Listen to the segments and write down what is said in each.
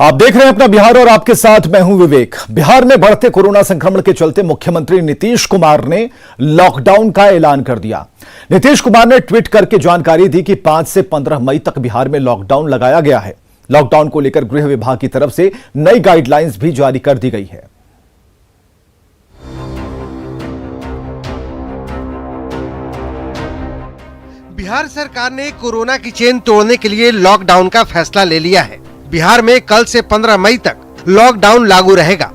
आप देख रहे हैं अपना बिहार और आपके साथ मैं हूं विवेक। बिहार में बढ़ते कोरोना संक्रमण के चलते मुख्यमंत्री नीतीश कुमार ने लॉकडाउन का ऐलान कर दिया। नीतीश कुमार ने ट्वीट करके जानकारी दी कि 5 से 15 मई तक बिहार में लॉकडाउन लगाया गया है। लॉकडाउन को लेकर गृह विभाग की तरफ से नई गाइडलाइंस भी जारी कर दी गई है। बिहार सरकार ने कोरोना की चेन तोड़ने के लिए लॉकडाउन का फैसला ले लिया है। बिहार में कल से 15 मई तक लॉकडाउन लागू रहेगा।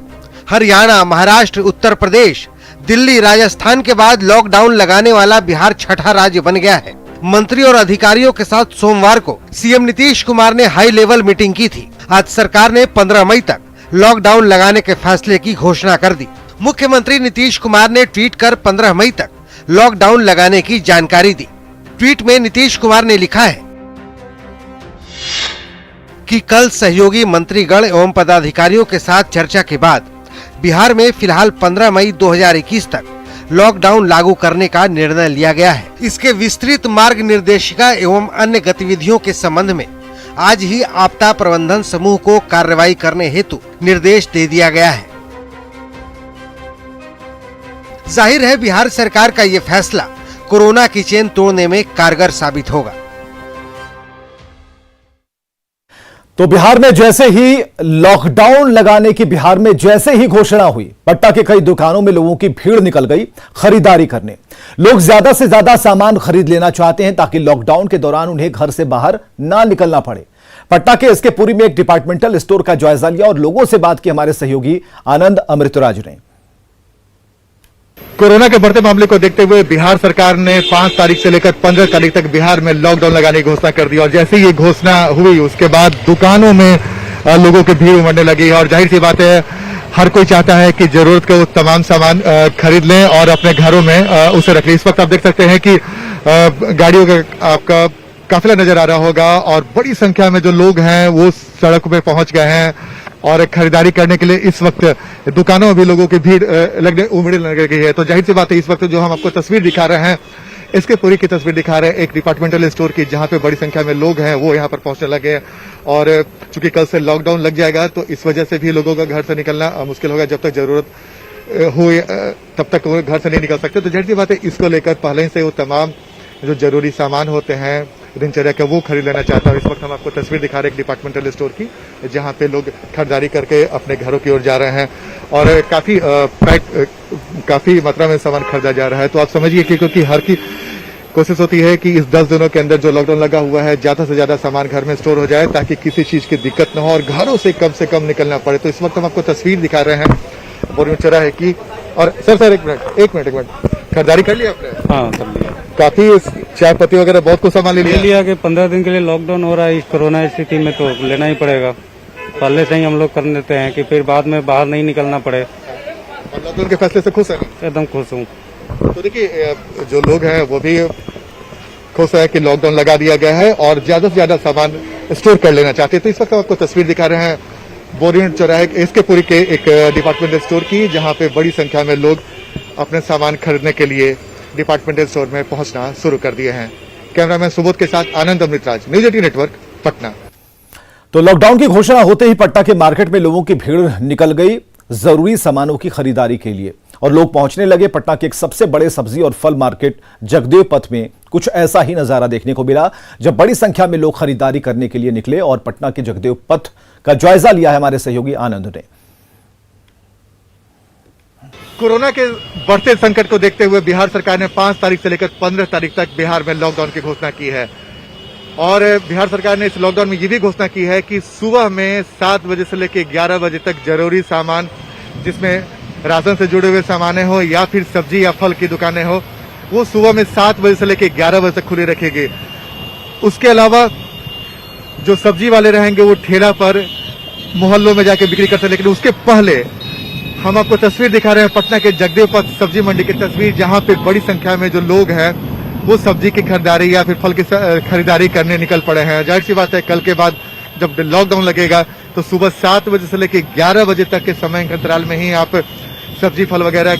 हरियाणा, महाराष्ट्र, उत्तर प्रदेश, दिल्ली, राजस्थान के बाद लॉकडाउन लगाने वाला बिहार छठा राज्य बन गया है। मंत्री और अधिकारियों के साथ सोमवार को सीएम नीतीश कुमार ने हाई लेवल मीटिंग की थी। आज सरकार ने 15 मई तक लॉकडाउन लगाने के फैसले की घोषणा कर दी। मुख्यमंत्री नीतीश कुमार ने ट्वीट कर 15 मई तक लॉकडाउन लगाने की जानकारी दी। ट्वीट में नीतीश कुमार ने लिखा है कि कल सहयोगी मंत्रीगण एवं पदाधिकारियों के साथ चर्चा के बाद बिहार में फिलहाल 15 मई 2021 तक लॉकडाउन लागू करने का निर्णय लिया गया है। इसके विस्तृत मार्ग निर्देशिका एवं अन्य गतिविधियों के संबंध में आज ही आपदा प्रबंधन समूह को कार्रवाई करने हेतु निर्देश दे दिया गया है। जाहिर है बिहार सरकार का ये फैसला कोरोना की चेन तोड़ने में कारगर साबित होगा। तो बिहार में जैसे ही लॉकडाउन लगाने की जैसे ही घोषणा हुई, पटना के कई दुकानों में लोगों की भीड़ निकल गई खरीदारी करने। लोग ज्यादा से ज्यादा सामान खरीद लेना चाहते हैं ताकि लॉकडाउन के दौरान उन्हें घर से बाहर ना निकलना पड़े। पटना के एसके पुरी में एक डिपार्टमेंटल स्टोर का जायजा लिया और लोगों से बात की हमारे सहयोगी आनंद अमृतराज ने। कोरोना के बढ़ते मामले को देखते हुए बिहार सरकार ने 5 तारीख से लेकर 15 तारीख तक बिहार में लॉकडाउन लगाने की घोषणा कर दी और जैसे ये घोषणा हुई उसके बाद दुकानों में लोगों की भीड़ उमड़ने लगी और जाहिर सी बात है हर कोई चाहता है कि जरूरत के वो तमाम सामान खरीद लें और अपने घरों में उसे रख लें। इस वक्त आप देख सकते हैं कि गाड़ियों का आपका काफिला नजर आ रहा होगा और बड़ी संख्या में जो लोग हैं वो सड़क पे पहुंच गए हैं और खरीदारी करने के लिए इस वक्त दुकानों में भी लोगों की भीड़ उमड़ने लग गई है। तो जाहिर सी बात है इस वक्त जो हम आपको तस्वीर दिखा रहे हैं इसके पूरी की तस्वीर दिखा रहे हैं एक डिपार्टमेंटल स्टोर की, जहां पे बड़ी संख्या में लोग हैं वो यहां पर पहुंचने लगे हैं। और चूंकि कल से लॉकडाउन लग जाएगा तो इस वजह से भी लोगों का घर से निकलना मुश्किल होगा। जब तक जरूरत हो तब तक वो घर से नहीं निकल सकते। तो जाहिर सी बात है इसको लेकर पहले से वो तमाम जो जरूरी सामान होते हैं दिनचर्या के वो खरीद लेना चाहता हूँ। इस वक्त हम आपको तस्वीर दिखा रहे हैं एक डिपार्टमेंटल स्टोर की, जहाँ पे लोग खरीदारी करके अपने घरों की ओर जा रहे हैं और काफी मात्रा में सामान खरीदा जा रहा है। तो आप समझिए कि क्योंकि हर की कोशिश होती है कि इस 10 दिनों के अंदर जो लॉकडाउन लगा हुआ है ज्यादा से ज्यादा सामान घर में स्टोर हो जाए ताकि किसी चीज की दिक्कत न हो और घरों से कम निकलना पड़े। तो इस वक्त हम आपको तस्वीर दिखा रहे हैं बोरियों चौराहे की। और सर एक मिनट खरीदारी कर लिया आपने? हाँ कर लिया। काफी चाय पत्ती वगैरह बहुत कुछ सामान ले लिया कि 15 दिन के लिए लॉकडाउन हो रहा है इस कोरोना स्थिति में तो लेना ही पड़ेगा। पहले से ही हम लोग कर लेते हैं कि फिर बाद में बाहर नहीं निकलना पड़े। और लॉकडाउन के फैसले से खुश है? एकदम खुश हूँ। तो देखिए जो लोग हैं वो भी खुश है कि लॉकडाउन लगा दिया गया है और ज्यादा से ज्यादा सामान स्टोर कर लेना चाहते हैं। तो इस वक्त हम आपको तस्वीर दिखा रहे हैं बोरियन चौराहे इसके पूरी के एक डिपार्टमेंटल स्टोर की, जहाँ पे बड़ी संख्या में लोग अपने सामान खरीदने के लिए डिपार्टमेंटल स्टोर में पहुंचना शुरू कर दिए हैं। कैमरामैन सुबोध के साथ आनंद अमृतराज, न्यूज 18 नेटवर्क, पटना। तो लॉकडाउन की घोषणा होते ही पटना के मार्केट में लोगों की भीड़ निकल गई जरूरी सामानों की खरीदारी के लिए और लोग पहुंचने लगे। पटना के एक सबसे बड़े सब्जी और फल मार्केट जगदेव पथ में कुछ ऐसा ही नजारा देखने को मिला जब बड़ी संख्या में लोग खरीदारी करने के लिए निकले और पटना के जगदेव पथ का जायजा लिया है हमारे सहयोगी आनंद ने। कोरोना के बढ़ते संकट को देखते हुए बिहार सरकार ने 5 तारीख से लेकर 15 तारीख तक बिहार में लॉकडाउन की घोषणा की है और बिहार सरकार ने इस लॉकडाउन में ये भी घोषणा की है कि सुबह में 7 बजे से लेकर 11 बजे तक जरूरी सामान जिसमें राशन से जुड़े हुए सामानें हो या फिर सब्जी या फल की दुकानें हो वो सुबह में 7 बजे से लेकर 11 बजे तक खुली रखेगी। उसके अलावा जो सब्जी वाले रहेंगे वो ठेला पर मोहल्लों में जाके बिक्री करते, लेकिन उसके पहले हम आपको तस्वीर दिखा रहे हैं पटना के जगदेव पथ सब्जी मंडी की तस्वीर, जहां पे बड़ी संख्या में जो लोग हैं वो सब्जी की खरीदारी या फिर फल की खरीदारी करने निकल पड़े हैं। जाहिर सी बात है कल के बाद जब लॉकडाउन लगेगा तो सुबह 7 बजे से लेकर 11 बजे तक के समय अंतराल में ही आप सब्जी फल वगैरह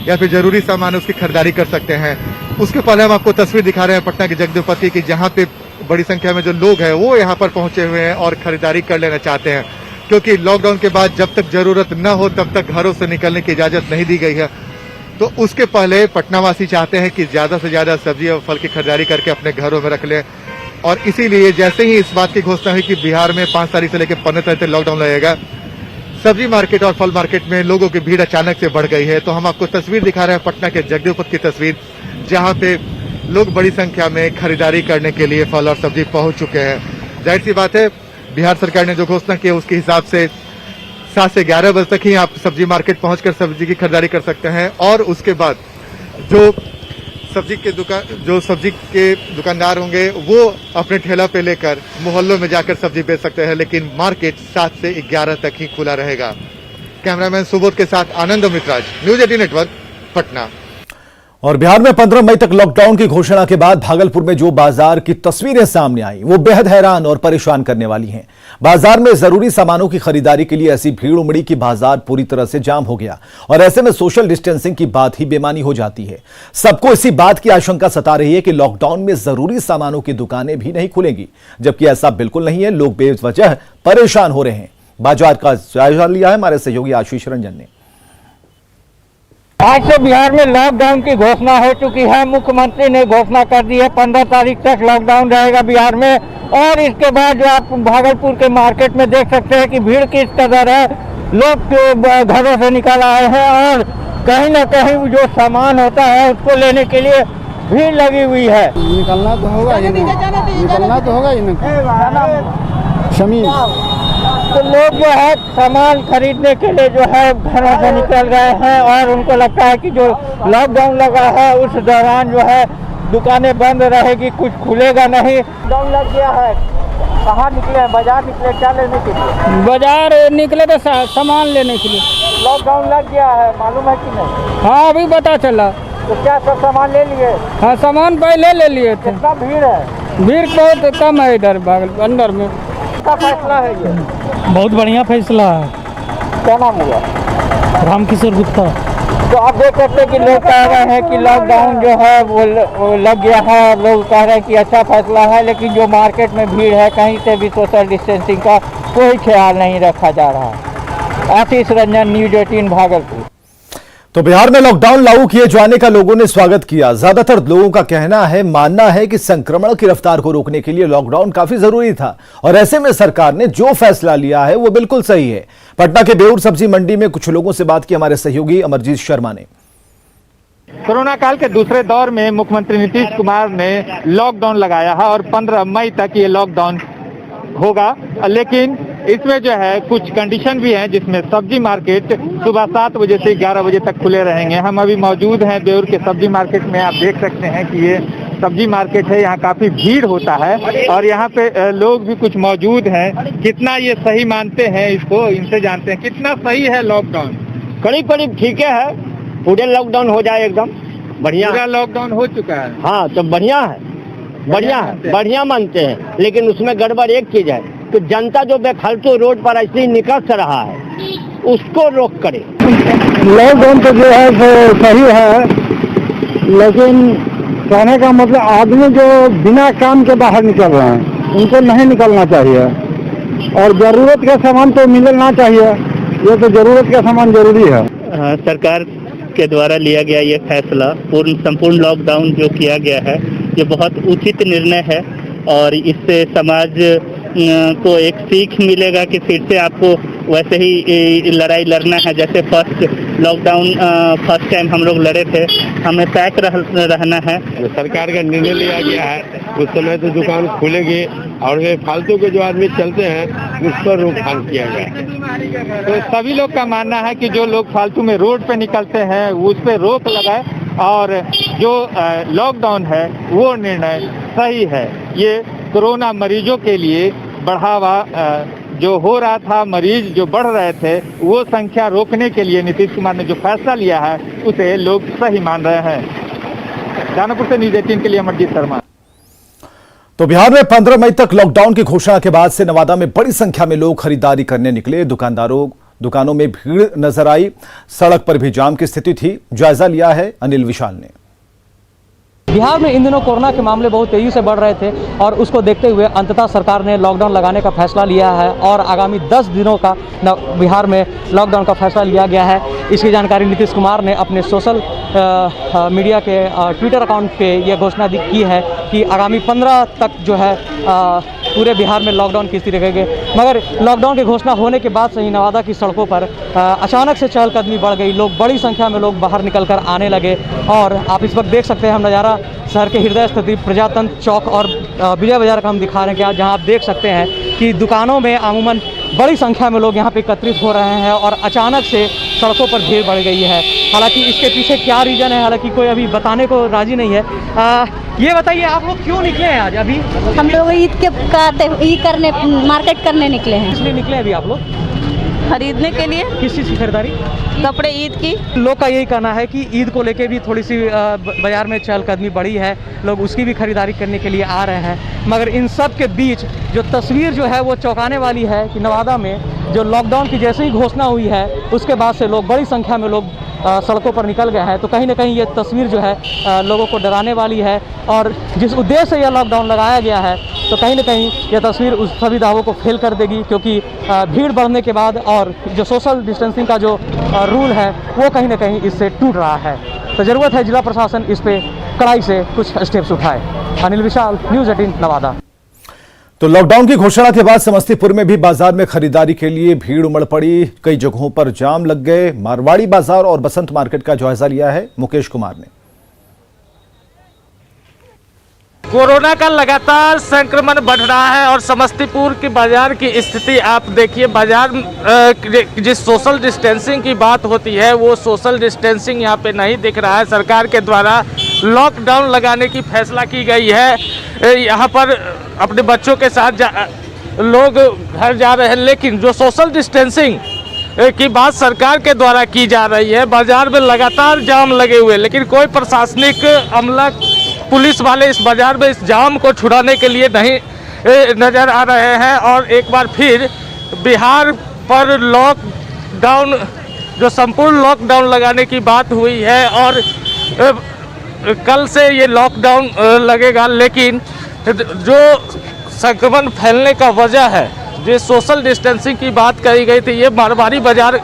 या फिर जरूरी सामान उसकी खरीदारी कर सकते हैं। उसके पहले हम आपको तस्वीर दिखा रहे हैं पटना के जगदेव पथ की, जहाँ पे बड़ी संख्या में जो लोग हैं वो यहाँ पर पहुंचे हुए हैं और खरीदारी कर लेना चाहते हैं। क्योंकि लॉकडाउन के बाद जब तक जरूरत न हो तब तक घरों से निकलने की इजाजत नहीं दी गई है। तो उसके पहले पटनावासी चाहते हैं कि ज्यादा से ज्यादा सब्जी और फल की खरीदारी करके अपने घरों में रख लें, और इसीलिए जैसे ही इस बात की घोषणा हुई कि बिहार में 5 तारीख से लेकर 15 तारीख तक लॉकडाउन लगेगा, सब्जी मार्केट और फल मार्केट में लोगों की भीड़ अचानक से बढ़ गई है। तो हम आपको तस्वीर दिखा रहे हैं पटना के जगदीपुर की तस्वीर, जहां पे लोग बड़ी संख्या में खरीदारी करने के लिए फल और सब्जी पहुंच चुके हैं। जाहिर सी बात है, बिहार सरकार ने जो घोषणा की है उसके हिसाब से 7 से 11 बजे तक ही आप सब्जी मार्केट पहुंचकर सब्जी की खरीदारी कर सकते हैं, और उसके बाद जो सब्जी के दुकानदार होंगे वो अपने ठेला पे लेकर मोहल्लों में जाकर सब्जी बेच सकते हैं, लेकिन मार्केट 7 से 11 तक ही खुला रहेगा। कैमरामैन सुबोध के साथ आनंद अमृतराज, न्यूज 18 नेटवर्क, पटना। और बिहार में 15 मई तक लॉकडाउन की घोषणा के बाद भागलपुर में जो बाजार की तस्वीरें सामने आई वो बेहद हैरान और परेशान करने वाली हैं। बाजार में जरूरी सामानों की खरीदारी के लिए ऐसी भीड़ उमड़ी कि बाजार पूरी तरह से जाम हो गया, और ऐसे में सोशल डिस्टेंसिंग की बात ही बेमानी हो जाती है। सबको इसी बात की आशंका सता रही है कि लॉकडाउन में जरूरी सामानों की दुकानें भी नहीं खुलेंगी, जबकि ऐसा बिल्कुल नहीं है। लोग बेवजह परेशान हो रहे हैं। बाजार का जायजा लिया है हमारे सहयोगी आशीष रंजन ने। आज से बिहार में लॉकडाउन की घोषणा हो चुकी है। मुख्यमंत्री ने घोषणा कर दी है 15 तारीख तक लॉकडाउन रहेगा बिहार में। और इसके बाद जो आप भागलपुर के मार्केट में देख सकते हैं कि भीड़ किस कदर है। लोग घरों से निकल आए हैं और कहीं ना कहीं जो सामान होता है उसको लेने के लिए भीड़ लगी हुई है। निकलना तो होगा ही नहीं, निकलना तो होगा ही नहीं। शमीम तो लोग जो है सामान खरीदने के लिए जो है घरों से निकल गए हैं, और उनको लगता है कि जो लॉकडाउन लगा है उस दौरान जो है दुकानें बंद रहेगी, कुछ खुलेगा नहीं। लॉकडाउन लग गया है। कहाँ निकले? बाजार निकले क्या लेने के लिए? बाजार निकले तो सामान लेने के लिए। लॉकडाउन लग गया है, मालूम है कि नहीं? हाँ, अभी पता चला। तो क्या सब सामान ले लिए? हाँ, सामान पहले ले लिए थे। कितना भीड़ है? भीड़ बहुत कम है इधर भागलपुर अंदर में। क्या फैसला है ये? बहुत बढ़िया फैसला है। क्या नाम हुआ? रामकिशोर गुप्ता। तो आप देख सकते हैं कि लोग कह रहे हैं कि लॉकडाउन जो है वो लग गया है। लोग कह रहे हैं कि अच्छा फैसला है, लेकिन जो मार्केट में भीड़ है कहीं से भी सोशल डिस्टेंसिंग का कोई ख्याल नहीं रखा जा रहा है। आशीष रंजन, न्यूज 18 भागलपुर। तो बिहार में लॉकडाउन लागू किए जाने का लोगों ने स्वागत किया। ज्यादातर लोगों का मानना है कि संक्रमण की रफ्तार को रोकने के लिए लॉकडाउन काफी जरूरी था, और ऐसे में सरकार ने जो फैसला लिया है वो बिल्कुल सही है। पटना के बेउर सब्जी मंडी में कुछ लोगों से बात की हमारे सहयोगी अमरजीत शर्मा ने। कोरोना काल के दूसरे दौर में मुख्यमंत्री नीतीश कुमार ने लॉकडाउन लगाया है और 15 मई तक ये लॉकडाउन होगा, लेकिन इसमें जो है कुछ कंडीशन भी हैं, जिसमें सब्जी मार्केट सुबह 7 बजे से 11 बजे तक खुले रहेंगे। हम अभी मौजूद हैं बेउर के सब्जी मार्केट में। आप देख सकते हैं कि ये सब्जी मार्केट है, यहाँ काफी भीड़ होता है और यहाँ पे लोग भी कुछ मौजूद हैं। कितना ये सही मानते हैं इसको, इनसे जानते हैं। कितना सही है लॉकडाउन? करीब करीब ठीक है, पूरे लॉकडाउन हो जाए एकदम बढ़िया। पूरा लॉकडाउन हो चुका है? हाँ, तो बढ़िया है, बढ़िया मानते हैं। लेकिन उसमें गड़बड़ एक चीज है कि जनता जो बेफालतू रोड पर ऐसे ही निकल रहा है उसको रोक करे। लॉकडाउन तो जो है वो सही है, लेकिन कहने का मतलब आदमी जो बिना काम के बाहर निकल रहे हैं उनको नहीं निकलना चाहिए, और जरूरत का सामान तो मिलना चाहिए। ये तो जरूरत का सामान जरूरी है। सरकार के द्वारा लिया गया ये फैसला संपूर्ण लॉकडाउन जो किया गया है ये बहुत उचित निर्णय है, और इससे समाज को एक सीख मिलेगा कि फिर से आपको वैसे ही लड़ाई लड़ना है। जैसे फर्स्ट टाइम हम लोग लड़े थे, हमें पैक रहना है। सरकार का निर्णय लिया गया है, उस समय तो दुकान खुलेगी और वे फालतू के जो आदमी चलते हैं उस पर रोकथाम किया गया। तो सभी लोग का मानना है कि जो लोग फालतू में रोड पे निकलते हैं उस पे रोक लगाए, और जो लॉकडाउन है वो निर्णय सही है। ये कोरोना मरीजों के लिए बढ़ावा जो हो रहा था, मरीज जो बढ़ रहे थे, वो संख्या रोकने के लिए नीतीश कुमार ने जो फैसला लिया है उसे लोग सही मान रहे हैं। दानापुर से न्यूज 18 के लिए अमरजीत शर्मा। तो बिहार में 15 मई तक लॉकडाउन की घोषणा के बाद से नवादा में बड़ी संख्या में लोग खरीदारी करने निकले। दुकानों में भीड़ नजर आई, सड़क पर भी जाम की स्थिति थी। जायजा लिया है अनिल विशाल ने। बिहार में इन दिनों कोरोना के मामले बहुत तेज़ी से बढ़ रहे थे और उसको देखते हुए अंततः सरकार ने लॉकडाउन लगाने का फैसला लिया है और आगामी 10 दिनों का बिहार में लॉकडाउन का फैसला लिया गया है। इसकी जानकारी नीतीश कुमार ने अपने सोशल मीडिया के ट्विटर अकाउंट पे यह घोषणा की है कि आगामी 15 तक जो है पूरे बिहार में लॉकडाउन की स्थिति रहेगी। मगर लॉकडाउन की घोषणा होने के बाद से ही नवादा की सड़कों पर अचानक से चहलकदमी बढ़ गई। लोग बड़ी संख्या में लोग बाहर निकल कर आने लगे और आप इस वक्त देख सकते हैं हम नज़ारा शहर के हृदय स्थित प्रजातंत्र चौक और विजय बाजार का हम दिखा रहे हैं, जहां आप देख सकते हैं कि दुकानों में अमूमन बड़ी संख्या में लोग यहां पे एकत्रित हो रहे हैं और अचानक से सड़कों पर भीड़ बढ़ गई है। हालांकि इसके पीछे क्या रीज़न है, हालांकि कोई अभी बताने को राजी नहीं है। ये बताइए आप लोग क्यों निकले हैं आज? अभी हम लोग ईद करने मार्केट करने निकले हैं। इसलिए निकले अभी आप लोग खरीदने के लिए। किस चीज़ की खरीदारी? कपड़े ईद की। लोग का यही कहना है कि ईद को लेके भी थोड़ी सी बाजार में चहलकदमी बढ़ी है, लोग उसकी भी खरीदारी करने के लिए आ रहे हैं। मगर इन सब के बीच जो तस्वीर जो है वो चौंकाने वाली है कि नवादा में जो लॉकडाउन की जैसे ही घोषणा हुई है उसके बाद से लोग बड़ी संख्या में लोग सड़कों पर निकल गए हैं। तो कहीं ना कहीं ये तस्वीर जो है लोगों को डराने वाली है और जिस उद्देश्य से यह लॉकडाउन लगाया गया है तो कहीं ना कहीं यह तस्वीर उस सभी दावों को फेल कर देगी, क्योंकि भीड़ बढ़ने के बाद और जो सोशल डिस्टेंसिंग का जो रूल है वो कहीं ना कहीं इससे टूट रहा है। तो ज़रूरत है जिला प्रशासन इस पर कड़ाई से कुछ स्टेप्स उठाए। अनिल विशाल, न्यूज़ 18 नवादा। तो लॉकडाउन की घोषणा के बाद समस्तीपुर में भी बाजार में खरीदारी के लिए भीड़ उमड़ पड़ी। कई जगहों पर जाम लग गए। मारवाड़ी बाजार और बसंत मार्केट का जायजा लिया है मुकेश कुमार ने। कोरोना का लगातार संक्रमण बढ़ रहा है और समस्तीपुर की बाजार की स्थिति आप देखिए। बाजार जिस सोशल डिस्टेंसिंग की बात होती है वो सोशल डिस्टेंसिंग यहाँ पे नहीं दिख रहा है। सरकार के द्वारा लॉकडाउन लगाने की फैसला की गई है। यहाँ पर अपने बच्चों के साथ लोग घर जा रहे हैं, लेकिन जो सोशल डिस्टेंसिंग की बात सरकार के द्वारा की जा रही है, बाजार में लगातार जाम लगे हुए, लेकिन कोई प्रशासनिक अमला पुलिस वाले इस बाजार में इस जाम को छुड़ाने के लिए नहीं नज़र आ रहे हैं। और एक बार फिर बिहार पर लॉकडाउन जो संपूर्ण लॉकडाउन लगाने की बात हुई है और कल से ये लॉकडाउन लगेगा, लेकिन जो संक्रमण फैलने का वजह है, जो सोशल डिस्टेंसिंग की बात करी गई थी, ये मारवाड़ी बाजार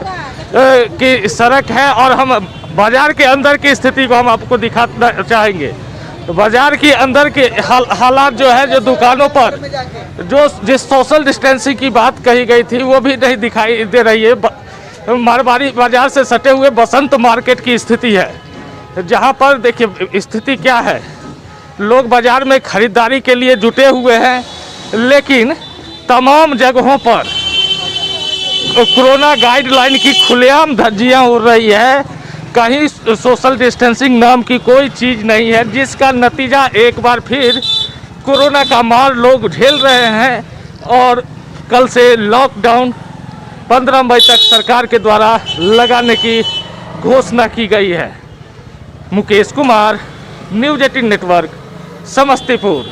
की सड़क है और हम बाजार के अंदर की स्थिति को हम आपको दिखाना चाहेंगे। तो बाजार के अंदर के हालात जो है, जो दुकानों पर जो जिस सोशल डिस्टेंसिंग की बात कही गई थी वो भी नहीं दिखाई दे रही है। मारवाड़ी बाजार से सटे हुए बसंत मार्केट की स्थिति है, जहां पर देखिए स्थिति क्या है। लोग बाजार में खरीदारी के लिए जुटे हुए हैं, लेकिन तमाम जगहों पर कोरोना गाइडलाइन की खुलेआम धज्जियां उड़ रही है। कहीं सोशल डिस्टेंसिंग नाम की कोई चीज़ नहीं है, जिसका नतीजा एक बार फिर कोरोना का मार लोग झेल रहे हैं। और कल से लॉकडाउन 15 मई तक सरकार के द्वारा लगाने की घोषणा की गई है। Mukesh Kumar, news 18 network, Samastipur.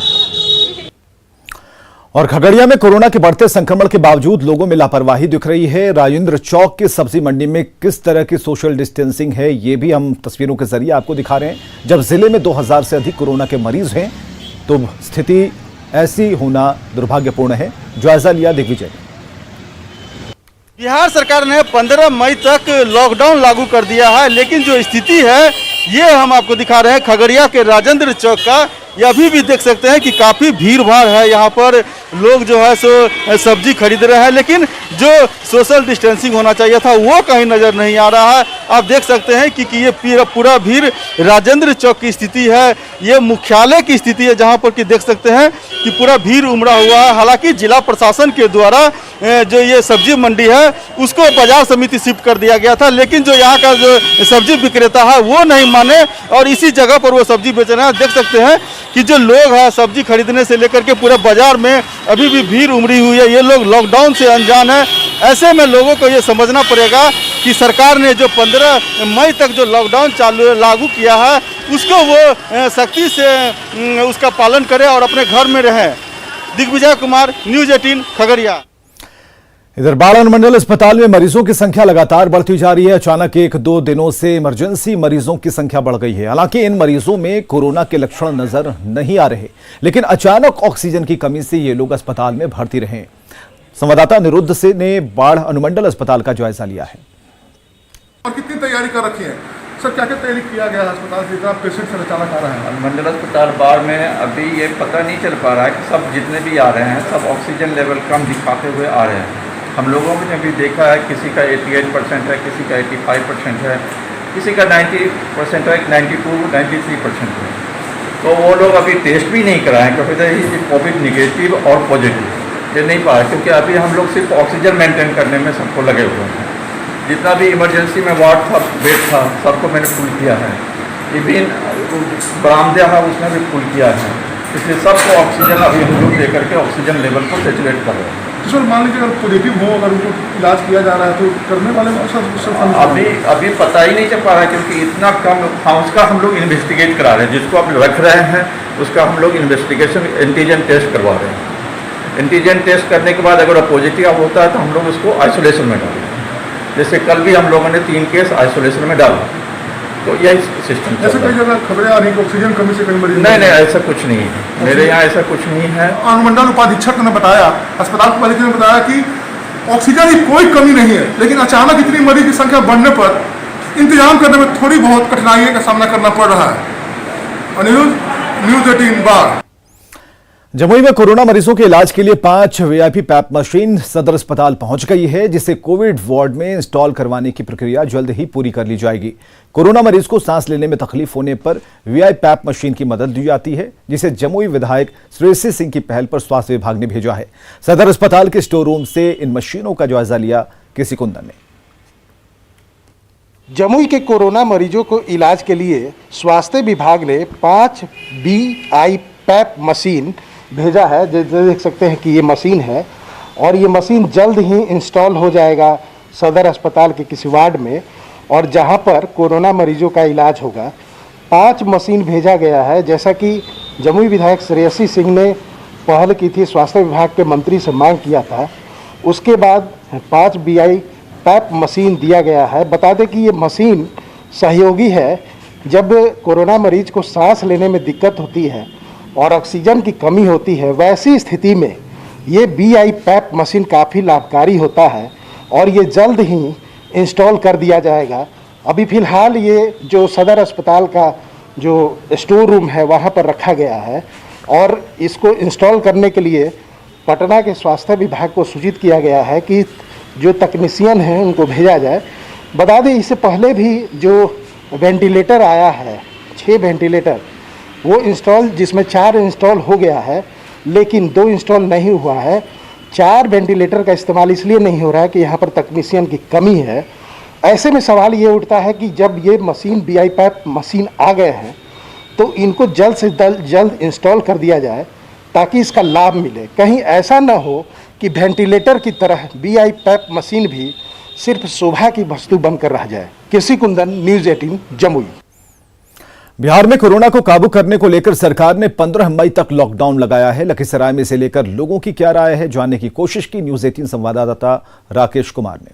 और खगड़िया में कोरोना के बढ़ते संक्रमण के बावजूद लोगों में लापरवाही दिख रही है। राजेंद्र चौक की सब्जी मंडी में किस तरह की सोशल डिस्टेंसिंग है ये भी हम तस्वीरों के जरिए आपको दिखा रहे हैं। जब जिले में 2000 से अधिक कोरोना के मरीज हैं तो स्थिति ऐसी होना दुर्भाग्यपूर्ण है। जायजा लिया दिग्विजय। बिहार सरकार ने 15 मई तक लॉकडाउन लागू कर दिया है, लेकिन जो स्थिति है ये हम आपको दिखा रहे हैं खगड़िया के राजेंद्र चौक का। ये अभी भी देख सकते हैं कि काफ़ी भीड़ भाड़ है। यहाँ पर लोग जो है सो सब्जी खरीद रहे हैं, लेकिन जो सोशल डिस्टेंसिंग होना चाहिए था वो कहीं नज़र नहीं आ रहा है। आप देख सकते हैं कि ये पूरा भीड़ राजेंद्र चौक की स्थिति है। ये मुख्यालय की स्थिति है, जहाँ पर कि देख सकते हैं कि पूरा भीड़ उमड़ा हुआ है। हालांकि जिला प्रशासन के द्वारा जो ये सब्जी मंडी है उसको बाजार समिति शिफ्ट कर दिया गया था, लेकिन जो यहाँ का जो सब्जी विक्रेता है वो नहीं माने और इसी जगह पर वो सब्जी बेच रहे हैं। देख सकते हैं कि जो लोग हैं सब्जी खरीदने से लेकर के पूरे बाजार में अभी भी भीड़ उमड़ी हुई है। ये लोग लॉकडाउन से अनजान है। ऐसे में लोगों को ये समझना पड़ेगा कि सरकार ने जो 15 मई तक जो लॉकडाउन लागू किया है उसको वो सख्ती से उसका पालन करें और अपने घर में रहें। दिग्विजय कुमार, न्यूज़ 18 खगड़िया। इधर बाढ़ अनुमंडल अस्पताल में मरीजों की संख्या लगातार बढ़ती जा रही है। अचानक 1-2 दिनों से इमरजेंसी मरीजों की संख्या बढ़ गई है। हालांकि इन मरीजों में कोरोना के लक्षण नजर नहीं आ रहे, लेकिन अचानक ऑक्सीजन की कमी से ये लोग अस्पताल में भर्ती रहे। संवाददाता अनिरुद्ध से ने बाढ़ अनुमंडल अस्पताल का जायजा लिया है। और कितनी तैयारी कर रखी है सर, क्या क्या तैयारी किया गया है अस्पताल से? इतना पेशेंट से अचानक आ रहा है अनुमंडल अस्पताल बाढ़ में अभी ये पता नहीं चल पा रहा है कि सब जितने भी आ रहे हैं सब ऑक्सीजन लेवल कम दिखाते हुए आ रहे हैं। हम लोगों ने भी देखा है, किसी का 88% है, किसी का 85% है, किसी का 90% है, 92-93% है। तो वो लोग अभी टेस्ट भी नहीं कराएं क्योंकि कोविड निगेटिव और पॉजिटिव ये नहीं पाए, क्योंकि अभी हम लोग सिर्फ ऑक्सीजन मेंटेन करने में सबको लगे हुए हैं। जितना भी इमरजेंसी में वार्ड था, बेड था, सबको मैंने फुल किया है। इवन बरामदा है उसमें भी फुल किया है, इसलिए सबको ऑक्सीजन अभी हम लोग दे करके ऑक्सीजन लेवल को सेचुरेट कर रहे हैं। तो सर मान लीजिए अगर पॉजिटिव हो, अगर उनको इलाज किया जा रहा है तो करने वाले अभी पता ही नहीं चल पा रहा है, क्योंकि इतना कम। हाँ, उसका हम लोग इन्वेस्टिगेट करा रहे हैं, जिसको आप रख रहे हैं उसका हम लोग इन्वेस्टिगेशन एंटीजन टेस्ट करवा रहे हैं। एंटीजन टेस्ट करने के बाद अगर पॉजिटिव होता है तो हम लोग उसको आइसोलेशन में डालें। जैसे कल भी हम लोगों ने 3 केस आइसोलेशन में डाला, तो यही सिस्टम। ऐसे कई जगह खबरें आ रही कि ऑक्सीजन कमी से कई मरीज। नहीं, ऐसा कुछ नहीं है, मेरे यहाँ ऐसा कुछ नहीं है। अनुमंडल उपाधीक्षक ने बताया, अस्पताल के मालिक ने बताया कि ऑक्सीजन की कोई कमी नहीं है, लेकिन अचानक इतनी मरीज की संख्या बढ़ने पर इंतजाम करने में थोड़ी बहुत कठिनाइयों का सामना करना पड़ रहा है। अनिरुद्ध, न्यूज़ 18 बाढ़। जमुई में कोरोना मरीजों के इलाज के लिए 5 वीआईपी पैप मशीन सदर अस्पताल पहुंच गई है, जिसे कोविड वार्ड में इंस्टॉल करवाने की प्रक्रिया जल्द ही पूरी कर ली जाएगी। कोरोना मरीज को सांस लेने में तकलीफ होने पर वीआईपी पैप मशीन की मदद दी जाती है, जिसे जमुई विधायक श्रेयसी सिंह की पहल पर स्वास्थ्य विभाग ने भेजा है। सदर अस्पताल के स्टोर रूम से इन मशीनों का जायजा लिया केसी कुंदन ने। जमुई के कोरोना मरीजों को इलाज के लिए स्वास्थ्य विभाग ने 5 वीआईपी पैप मशीन भेजा है। जैसे देख सकते हैं कि ये मशीन है और ये मशीन जल्द ही इंस्टॉल हो जाएगा सदर अस्पताल के किसी वार्ड में, और जहां पर कोरोना मरीजों का इलाज होगा। 5 मशीन भेजा गया है। जैसा कि जमुई विधायक श्रेयसी सिंह ने पहल की थी, स्वास्थ्य विभाग के मंत्री से मांग किया था, उसके बाद 5 वीआईपी पैप मशीन दिया गया है। बता दें कि ये मशीन सहयोगी है। जब कोरोना मरीज को सांस लेने में दिक्कत होती है और ऑक्सीजन की कमी होती है, वैसी स्थिति में ये वीआईपी पैप मशीन काफ़ी लाभकारी होता है और ये जल्द ही इंस्टॉल कर दिया जाएगा। अभी फ़िलहाल ये जो सदर अस्पताल का जो स्टोर रूम है वहाँ पर रखा गया है और इसको इंस्टॉल करने के लिए पटना के स्वास्थ्य विभाग को सूचित किया गया है कि जो तकनीशियन हैं उनको भेजा जाए। बता दें इससे पहले भी जो वेंटिलेटर आया है, 6 वेंटिलेटर वो इंस्टॉल, जिसमें 4 इंस्टॉल हो गया है लेकिन 2 इंस्टॉल नहीं हुआ है। 4 वेंटिलेटर का इस्तेमाल इसलिए नहीं हो रहा है कि यहाँ पर तकनीशियन की कमी है। ऐसे में सवाल ये उठता है कि जब ये मशीन वीआईपी पैप मशीन आ गए हैं तो इनको जल्द से जल्द इंस्टॉल कर दिया जाए ताकि इसका लाभ मिले। कहीं ऐसा ना हो कि वेंटिलेटर की तरह वीआईपी पैप मशीन भी सिर्फ शोभा की वस्तु बनकर रह जाए। केसी कुंदन, न्यूज़ 18 जमुई। बिहार में कोरोना को काबू करने को लेकर सरकार ने 15 मई तक लॉकडाउन लगाया है। लखीसराय में इसे लेकर लोगों की क्या राय है, जानने की कोशिश की न्यूज़ 18 संवाददाता राकेश कुमार ने।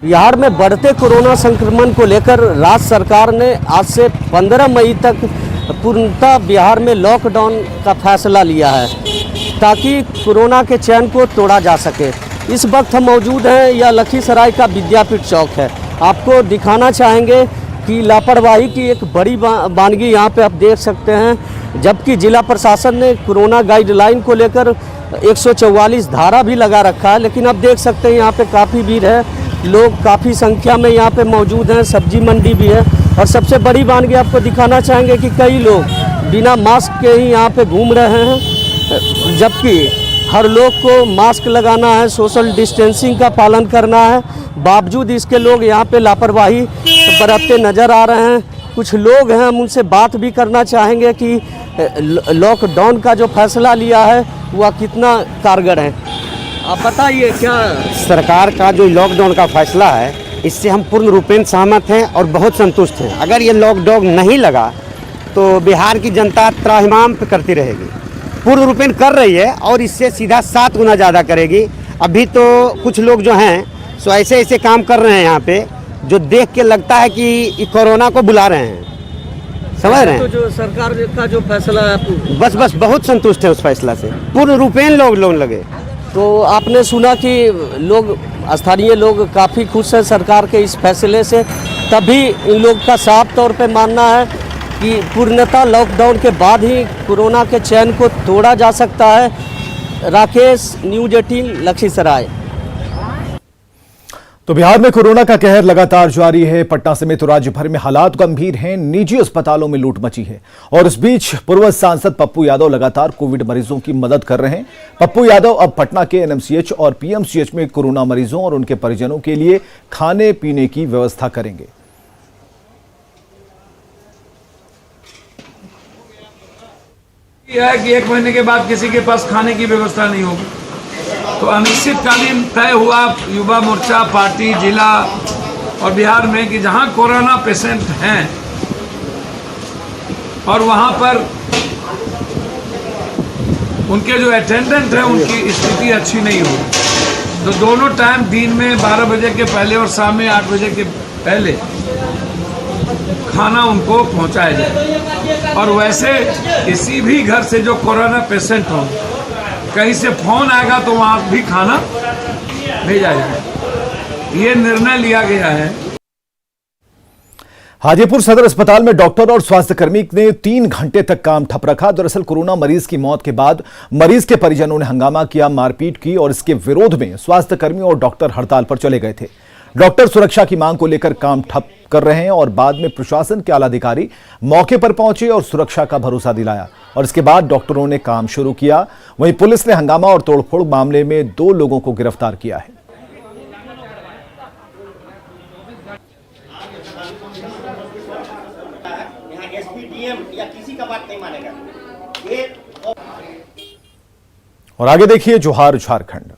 बिहार में बढ़ते कोरोना संक्रमण को लेकर राज्य सरकार ने आज से 15 मई तक पूर्णतः बिहार में लॉकडाउन का फैसला लिया है ताकि कोरोना के चैन को तोड़ा जा सके। इस वक्त हम मौजूद हैं, यह लखीसराय का विद्यापीठ चौक है। आपको दिखाना चाहेंगे कि लापरवाही की एक बड़ी वानगी यहाँ पे आप देख सकते हैं। जबकि जिला प्रशासन ने कोरोना गाइडलाइन को लेकर 144 धारा भी लगा रखा है, लेकिन अब देख सकते हैं यहाँ पे काफ़ी भीड़ है, लोग काफ़ी संख्या में यहाँ पे मौजूद हैं। सब्जी मंडी भी है और सबसे बड़ी वानगी आपको दिखाना चाहेंगे कि कई लोग बिना मास्क के ही यहाँ पे घूम रहे हैं, जबकि हर लोग को मास्क लगाना है, सोशल डिस्टेंसिंग का पालन करना है। बावजूद इसके लोग यहाँ पे लापरवाही बरतते नज़र आ रहे हैं। कुछ लोग हैं, हम उनसे बात भी करना चाहेंगे कि लॉकडाउन का जो फैसला लिया है वह कितना कारगर है। आप बताइए, क्या सरकार का जो लॉकडाउन का फैसला है इससे हम पूर्ण रूपेण सहमत हैं और बहुत संतुष्ट हैं। अगर ये लॉकडाउन नहीं लगा तो बिहार की जनता त्राहिमाम करती रहेगी। पूर्ण रूपेण कर रही है और इससे सीधा 7 गुना ज़्यादा करेगी। अभी तो कुछ लोग जो हैं सो ऐसे ऐसे काम कर रहे हैं यहाँ पे जो देख के लगता है कि कोरोना को बुला रहे हैं, समझ रहे हैं। तो जो सरकार का जो फैसला है बस बहुत संतुष्ट है उस फैसला से, पूर्ण रूपेण लोन लगे। तो आपने सुना कि लोग स्थानीय लोग काफ़ी खुश हैं सरकार के इस फैसले से, तभी इन लोग का साफ तौर पे मानना है कि पूर्णतः लॉकडाउन के बाद ही कोरोना के चैन को तोड़ा जा सकता है। राकेश, न्यूज़ 18, लखीसराय। तो बिहार में कोरोना का कहर लगातार जारी है। पटना समेत राज्य भर में हालात गंभीर हैं। निजी अस्पतालों में लूट मची है और इस बीच पूर्व सांसद पप्पू यादव लगातार कोविड मरीजों की मदद कर रहे हैं। पप्पू यादव अब पटना के एनएमसीएच और पीएमसीएच में कोरोना मरीजों और उनके परिजनों के लिए खाने पीने की व्यवस्था करेंगे। यह है कि 1 महीने के बाद किसी के पास खाने की व्यवस्था नहीं होगी, तो अनिश्चितकालीन तय हुआ युवा मोर्चा पार्टी जिला और बिहार में कि जहां कोरोना पेशेंट हैं और वहां पर उनके जो अटेंडेंट हैं उनकी स्थिति अच्छी नहीं हो, तो दोनों टाइम दिन में 12 बजे के पहले और शाम में 8 बजे के पहले खाना उनको पहुंचाया जाए। और वैसे किसी भी घर से जो कोरोना पेशेंट हो, कहीं से फोन आएगा तो वहां भी खाना भेजा जाए, ये निर्णय लिया गया है। हाजीपुर सदर अस्पताल में डॉक्टर और स्वास्थ्यकर्मी ने 3 घंटे तक काम ठप रखा। दरअसल कोरोना मरीज की मौत के बाद मरीज के परिजनों ने हंगामा किया, मारपीट की और इसके विरोध में स्वास्थ्यकर्मी और डॉक्टर हड़ताल पर चले गए थे। डॉक्टर सुरक्षा की मांग को लेकर काम ठप कर रहे हैं और बाद में प्रशासन के आला अधिकारी मौके पर पहुंचे और सुरक्षा का भरोसा दिलाया और इसके बाद डॉक्टरों ने काम शुरू किया। वहीं पुलिस ने हंगामा और तोड़फोड़ मामले में 2 लोगों को गिरफ्तार किया है। और आगे देखिए जोहार झारखंड।